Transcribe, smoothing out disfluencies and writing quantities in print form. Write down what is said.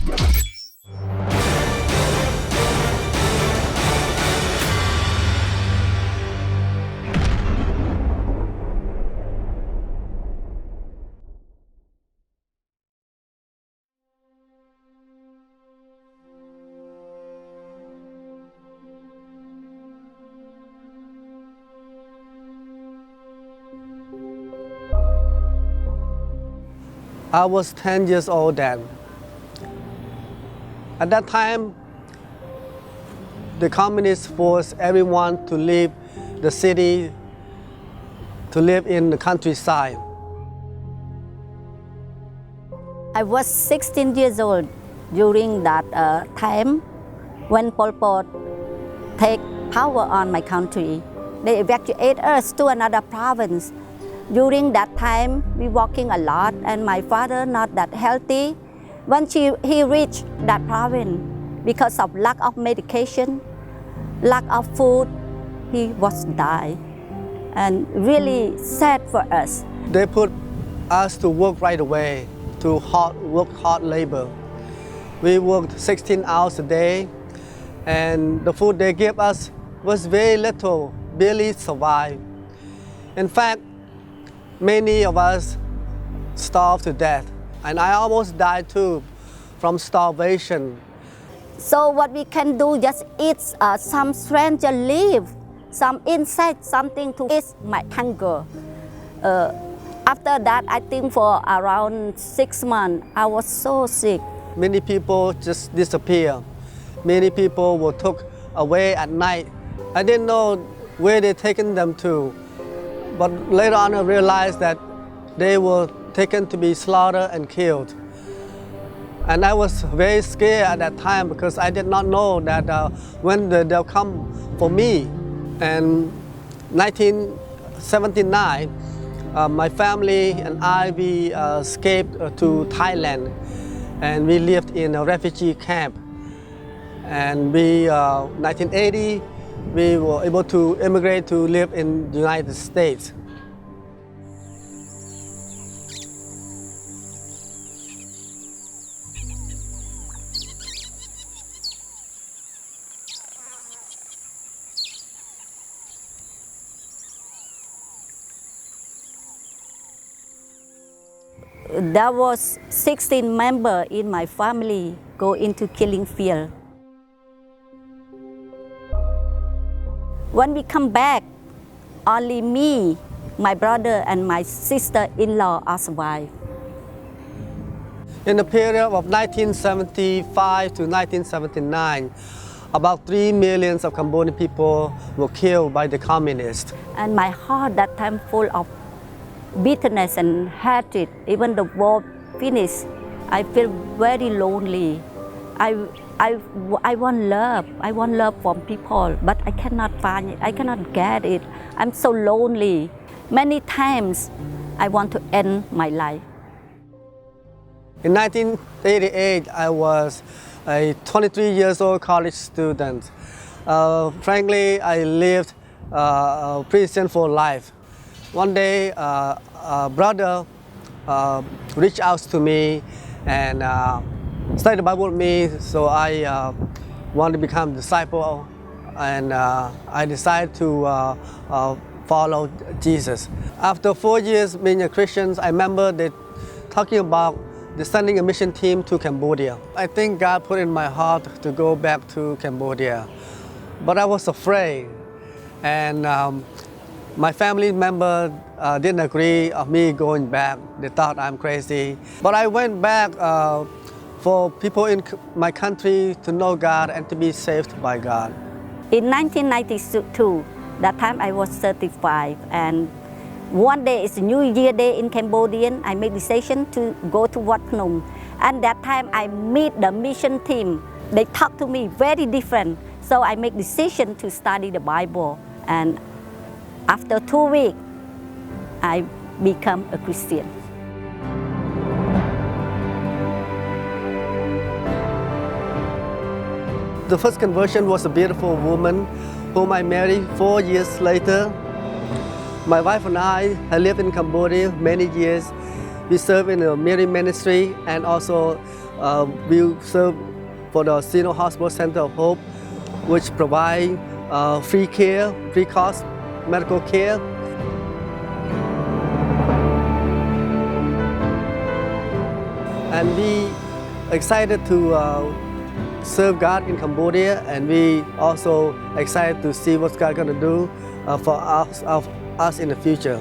I was 10 years old then. At that time, the communists forced everyone to leave the city to live in the countryside. I was 16 years old during that time when Pol Pot take power on my country. They evacuate us to another province. During that time, we walking a lot, and my father not that healthy. When he reached that province, because of lack of medication, lack of food, he was die, and really sad for us. They put us to work right away, to work hard labor. We worked 16 hours a day, and the food they gave us was very little, barely survive. In fact, many of us starved to death, and I almost died too from starvation. So what we can do, just eat some stranger leaf, some insect, something to ease my hunger. After that, I think for around 6 months, I was so sick. Many people just disappear. Many people were took away at night. I didn't know where they're taking them to. But later on I realized that they were taken to be slaughtered and killed. And I was very scared at that time because I did not know that when they'll come for me. And 1979, my family and I, we escaped to Thailand. And we lived in a refugee camp. And 1980, we were able to immigrate to live in the United States. There was 16 members in my family go into killing field. When we come back, only me, my brother, and my sister-in-law are survived. In the period of 1975 to 1979, about 3 million of Cambodian people were killed by the communists. And my heart that time full of bitterness and hatred. Even the war finished, I feel very lonely. I want love. I want love from people, but I cannot find it. I cannot get it. I'm so lonely. Many times, I want to end my life. In 1988, I was a 23 years old college student. Frankly, I lived a pretty sinful life. One day, a brother reached out to me and studied the Bible with me, so I wanted to become a disciple, and I decided to follow Jesus. After 4 years being a Christian, I remember they talking about sending a mission team to Cambodia. I think God put in my heart to go back to Cambodia, but I was afraid, and my family member didn't agree of me going back. They thought I'm crazy, but I went back for people in my country to know God and to be saved by God. In 1992, that time I was 35, and one day is New Year Day in Cambodia. I made decision to go to Wat Phnom, and that time I meet the mission team. They talk to me very different, so I make decision to study the Bible, and after 2 weeks, I become a Christian. The first conversion was a beautiful woman whom I married 4 years later. My wife and I have lived in Cambodia many years. We serve in the Mary ministry, and also we serve for the Sino Hospital Center of Hope, which provide free care, free cost medical care. And we excited to serve God in Cambodia, and we also excited to see what God gonna do for us in the future.